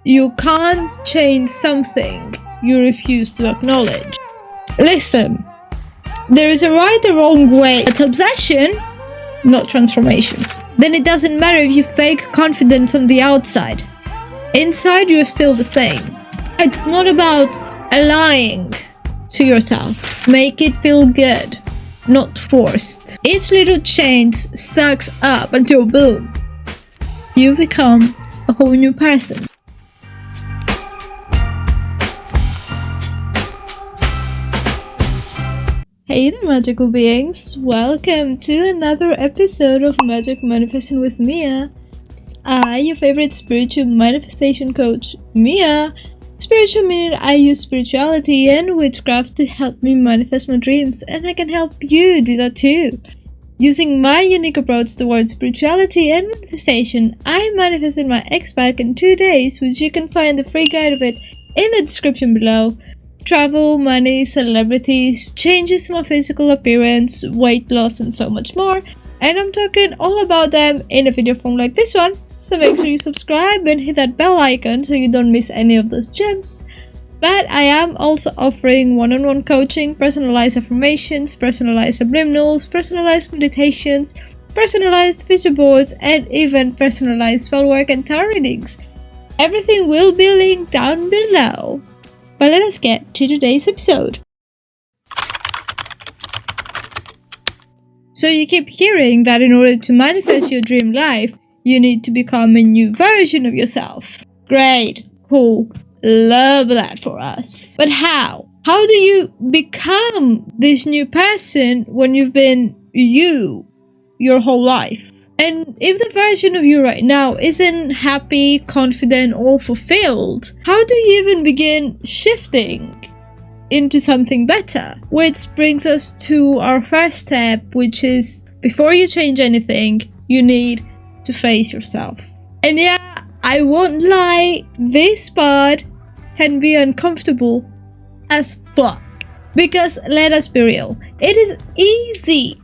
You can't change something you refuse to acknowledge. Listen, there is a right or wrong way. It's obsession, not transformation. Then it doesn't matter if you fake confidence on the outside. Inside, you're still the same. It's not about lying to yourself. Make it feel good, not forced. Each little change stacks up until boom, you become a whole new person. Hey there, magical beings! Welcome to another episode of Magic Manifesting with Mia. I, your favorite spiritual manifestation coach, Mia. Spiritual meaning I use spirituality and witchcraft to help me manifest my dreams, and I can help you do that too. Using my unique approach towards spirituality and manifestation, I manifested my ex back in 2 days, which you can find the free guide of it in the description below. Travel, money, celebrities, changes to my physical appearance, weight loss, and so much more. And I'm talking all about them in a video form like this one. So make sure you subscribe and hit that bell icon so you don't miss any of those gems. But I am also offering one-on-one coaching, personalized affirmations, personalized subliminals, personalized meditations, personalized vision boards, and even personalized spell work and tarot readings. Everything will be linked down below. But let us get to today's episode. So you keep hearing that in order to manifest your dream life, you need to become a new version of yourself. Great, cool, love that for us. But how? How do you become this new person when you've been you your whole life? And if the version of you right now isn't happy, confident, or fulfilled, how do you even begin shifting into something better? Which brings us to our first step, which is before you change anything, you need to face yourself. And yeah, I won't lie, this part can be uncomfortable as fuck. Because let us be real, it is easy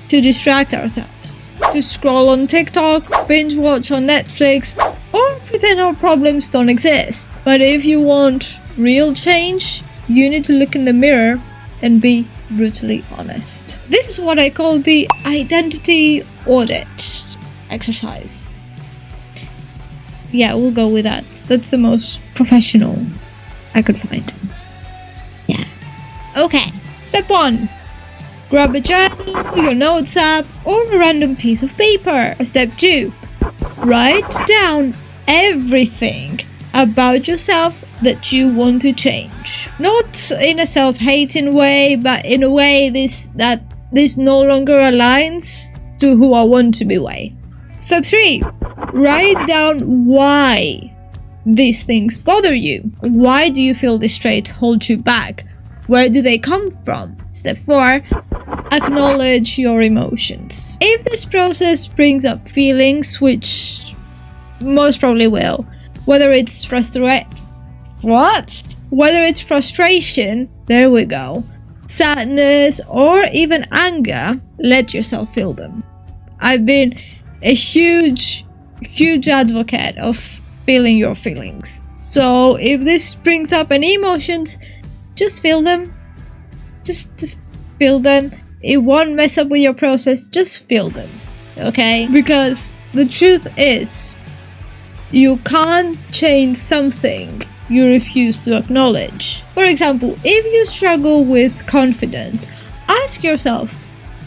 to distract ourselves, to scroll on TikTok, binge watch on Netflix, or pretend our problems don't exist. But if you want real change, you need to look in the mirror and be brutally honest. This is what I call the identity audit exercise. Yeah, we'll go with that. That's the most professional I could find. Yeah. Okay, step 1. Grab a journal, your notes app, or a random piece of paper. Step 2. Write down everything about yourself that you want to change. Not in a self-hating way, but in a way this no longer aligns to who I want to be way. Step 3. Write down why these things bother you. Why do you feel these traits hold you back? Where do they come from? Step 4. Acknowledge your emotions. If this process brings up feelings, which most probably will, whether it's frustration, there we go, sadness, or even anger, let yourself feel them. I've been a huge advocate of feeling your feelings. So if this brings up any emotions, just feel them. Just feel them. It won't mess up with your process. Just feel them. Okay? Because the truth is, you can't change something you refuse to acknowledge. For example, if you struggle with confidence, ask yourself,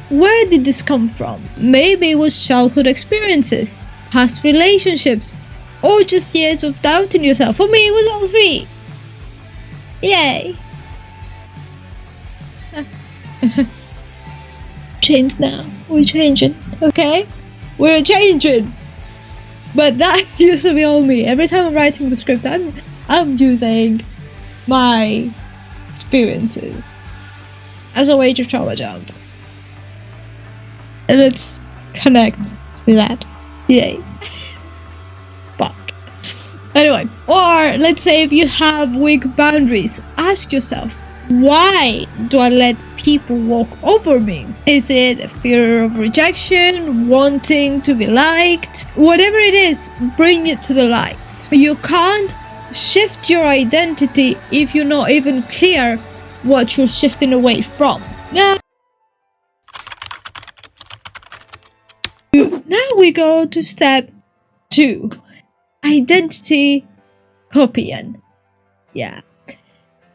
where did this come from? Maybe it was childhood experiences, past relationships, or just years of doubting yourself. For me, it was all 3. Yay! Change now. We're changing, okay? We're changing. But that used to be all me. Every time I'm writing the script, I'm using my experiences as a way to trauma jump. And let's connect with that. Yay. Fuck. Anyway, or let's say if you have weak boundaries, ask yourself, why do I let people walk over me? Is it a fear of rejection, wanting to be liked? Whatever it is, bring it to the light. You can't shift your identity if you're not even clear what you're shifting away from. Now we go to step 2. Identity copying. Yeah.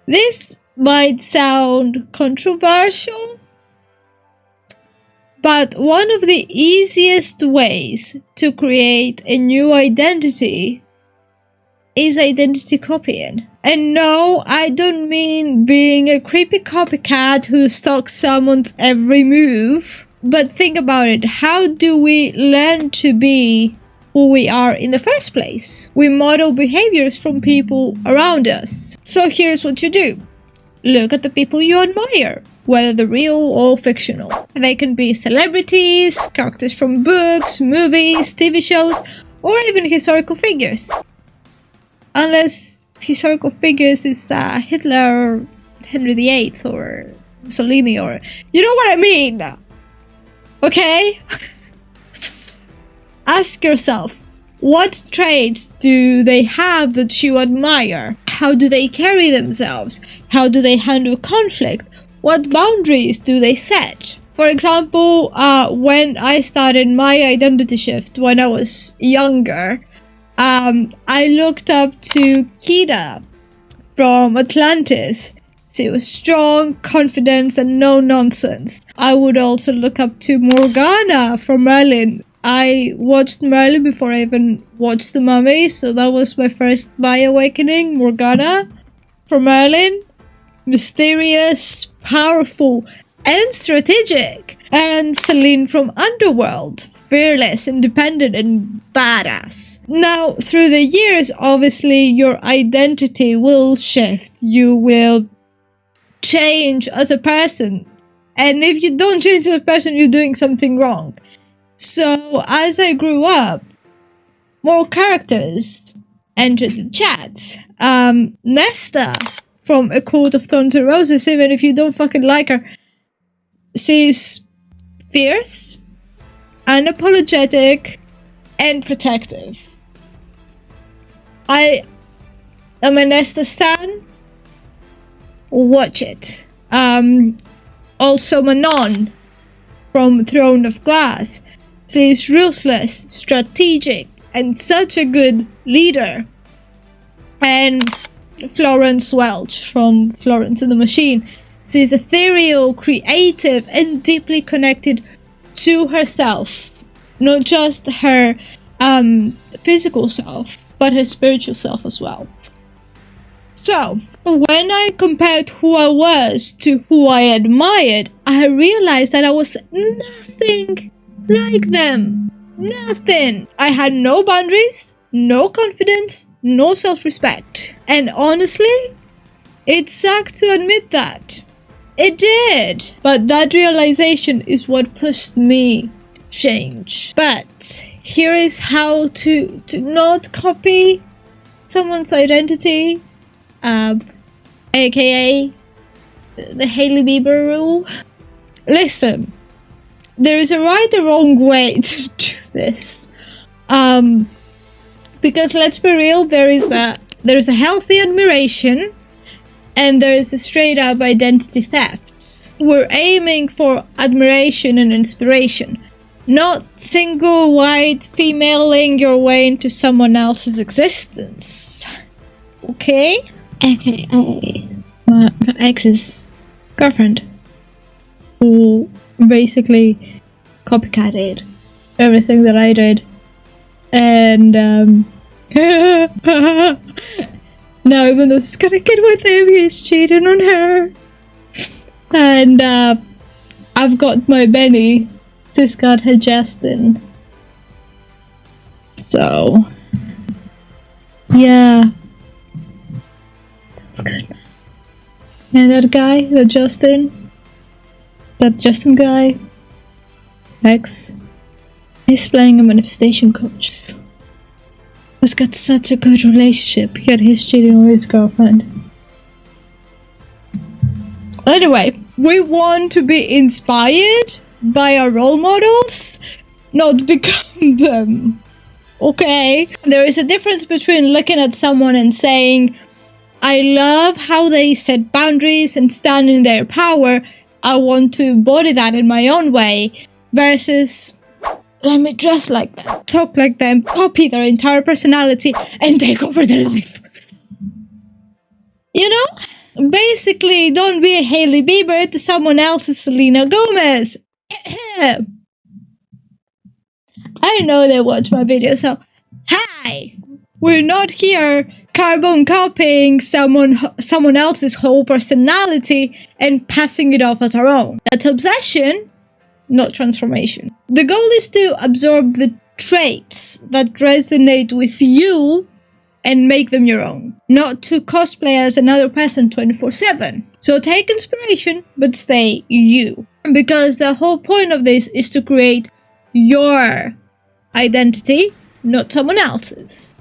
This might sound controversial, but one of the easiest ways to create a new identity is identity copying. And no, I don't mean being a creepy copycat who stalks someone's every move. But think about it. How do we learn to be who we are in the first place? We model behaviors from people around us. So here's what you do. Look at the people you admire, whether they're real or fictional. They can be celebrities, characters from books, movies, TV shows, or even historical figures. Unless historical figures is Hitler or Henry VIII or Mussolini, or... You know what I mean? Okay? Ask yourself, what traits do they have that you admire? How do they carry themselves? How do they handle conflict? What boundaries do they set? For example, when I started my identity shift when I was younger, I looked up to Kida from Atlantis. She was strong, confident, and no nonsense. I would also look up to Morgana from Merlin. I watched Merlin before I even watched The Mummy, so that was my first bi awakening. Morgana from Merlin. Mysterious, powerful, and strategic. And Celine from Underworld. Fearless, independent, and badass. Now, through the years, obviously, your identity will shift. You will change as a person. And if you don't change as a person, you're doing something wrong. So, as I grew up, more characters entered the chat. Nesta from A Court of Thorns and Roses, even if you don't fucking like her, she's fierce, unapologetic, and protective. I am a Nesta stan. Watch it. Also Manon from Throne of Glass. She's ruthless, strategic, and such a good leader. And Florence Welch from Florence and the Machine. She's ethereal, creative, and deeply connected to herself. Not just her physical self, but her spiritual self as well. So, when I compared who I was to who I admired, I realized that I was nothing like them. Nothing. I had no boundaries, no confidence, no self-respect. And honestly, it sucked to admit that. It did. But that realization is what pushed me to change. But here is how to not copy someone's identity. AKA the Hailey Bieber rule. Listen, there is a right or wrong way to do this. Because let's be real, there is a healthy admiration and there is a straight up identity theft. We're aiming for admiration and inspiration, not single white femaling your way into someone else's existence. Okay? AKA my ex's girlfriend, who basically copycatted everything that I did, and now even though she's gonna get with him, he's cheating on her, and I've got my Benny, she's got her Justin, so yeah. That's good. And that guy, that Justin guy, X, he's playing a manifestation coach. He's got such a good relationship, yet he's cheating on his girlfriend. Anyway, We want to be inspired by our role models, not become them. Okay? There is a difference between looking at someone and saying, I love how they set boundaries and stand in their power. I want to embody that in my own way. Versus, let me dress like them, talk like them, copy their entire personality, and take over their life. You know? Basically, don't be a Hailey Bieber to someone else's Selena Gomez. I know they watch my video, so hi! We're not here carbon copying someone else's whole personality and passing it off as our own. That's obsession, not transformation. The goal is to absorb the traits that resonate with you and make them your own, not to cosplay as another person 24/7. So take inspiration, but stay you. Because the whole point of this is to create your identity, not someone else's.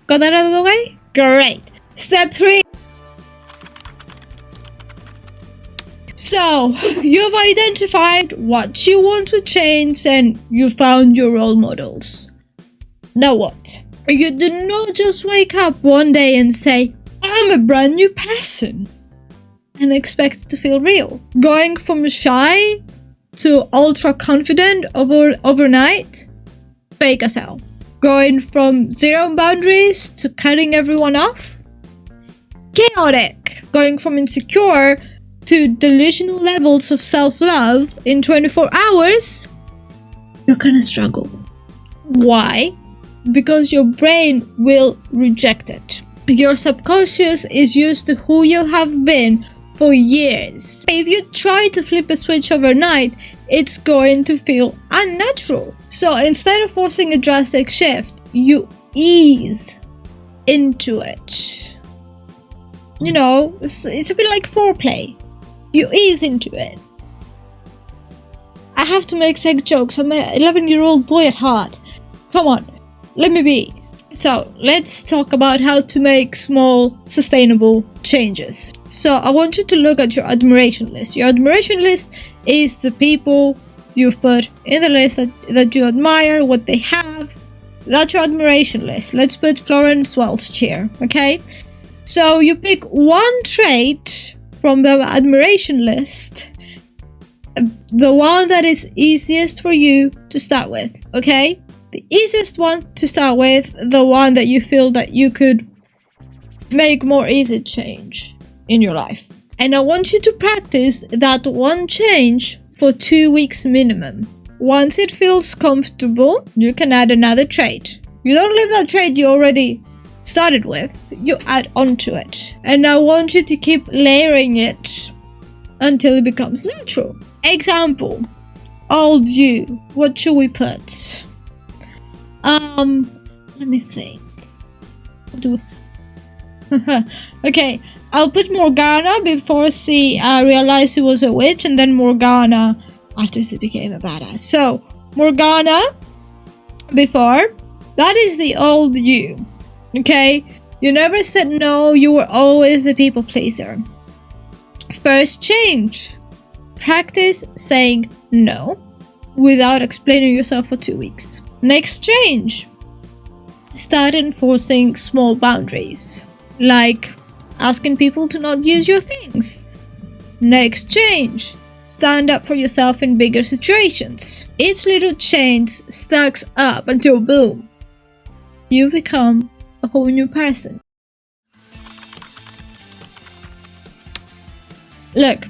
Got that out of the way? Great. Step 3. So, you've identified what you want to change and you found your role models. Now what? You do not just wake up one day and say, I'm a brand new person, and expect it to feel real. Going from shy to ultra confident overnight? Fake as hell. Going from zero boundaries to cutting everyone off? Chaotic. Going from insecure to delusional levels of self-love in 24 hours? You're gonna struggle. Why? Because your brain will reject it. Your subconscious is used to who you have been for years. If you try to flip a switch overnight, it's going to feel unnatural. So instead of forcing a drastic shift, you ease into it. You know, it's a bit like foreplay. You ease into it. I have to make sex jokes. I'm an 11-year-old boy at heart. Come on, let me be. So let's talk about how to make small, sustainable changes. So I want you to look at your admiration list. Your admiration list is the people you've put in the list that you admire, what they have. That's your admiration list. Let's put Florence Welch here, okay? So you pick one trait from the admiration list, the one that is easiest for you to start with, okay? The easiest one to start with, the one that you feel that you could make more easy change in your life. And I want you to practice that one change for 2 weeks minimum. Once it feels comfortable, you can add another trait. You don't leave that trait you already started with, you add on to it. And I want you to keep layering it until it becomes natural. Example, old you. What should we put? Let me think. Okay, I'll put Morgana before she realized she was a witch, and then Morgana after she became a badass. So, Morgana before, that is the old you. Okay? You never said no, you were always a people pleaser. First change. Practice saying no without explaining yourself for 2 weeks. Next change. Start enforcing small boundaries, like asking people to not use your things. Next change. Stand up for yourself in bigger situations. Each little change stacks up until boom, you become a whole new person. Look,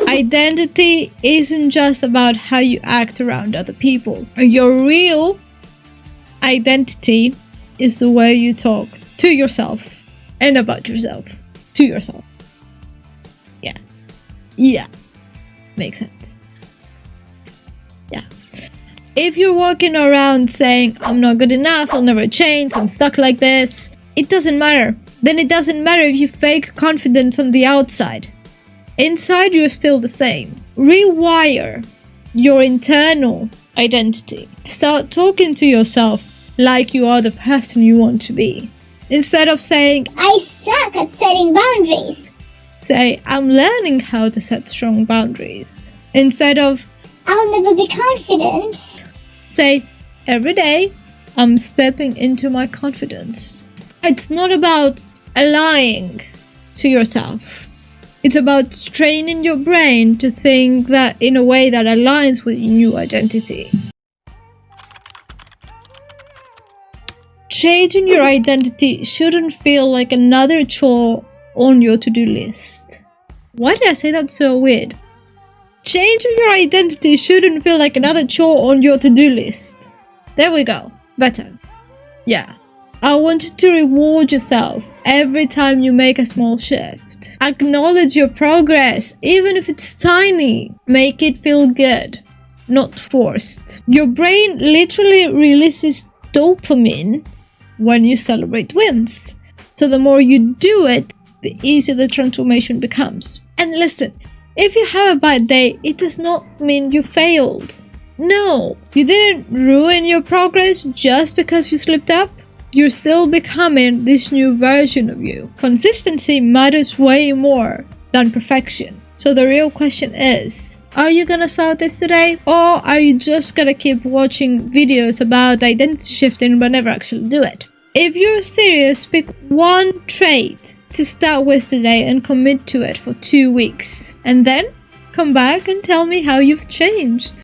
identity isn't just about how you act around other people. Your real identity is the way you talk to yourself and about yourself to yourself. Yeah, makes sense. Yeah. If you're walking around saying, I'm not good enough, I'll never change, I'm stuck like this, it doesn't matter. Then it doesn't matter if you fake confidence on the outside. Inside, you're still the same. Rewire your internal identity. Start talking to yourself like you are the person you want to be. Instead of saying, I suck at setting boundaries. Say, I'm learning how to set strong boundaries. Instead of, I'll never be confident. say, every day, I'm stepping into my confidence. It's not about lying to yourself. It's about training your brain to think that in a way that aligns with your new identity. Changing your identity shouldn't feel like another chore on your to-do list. Why did I say that so weird? Changing your identity shouldn't feel like another chore on your to-do list. There we go. Better. Yeah. I want you to reward yourself every time you make a small shift. Acknowledge your progress, even if it's tiny. Make it feel good, not forced. Your brain literally releases dopamine when you celebrate wins. So the more you do it, the easier the transformation becomes. And listen, if you have a bad day, it does not mean you failed. No, you didn't ruin your progress just because you slipped up. You're still becoming this new version of you. Consistency matters way more than perfection. So the real question is, are you gonna start this today? Or are you just gonna keep watching videos about identity shifting but never actually do it? If you're serious, pick one trait to start with today and commit to it for 2 weeks. And then come back and tell me how you've changed.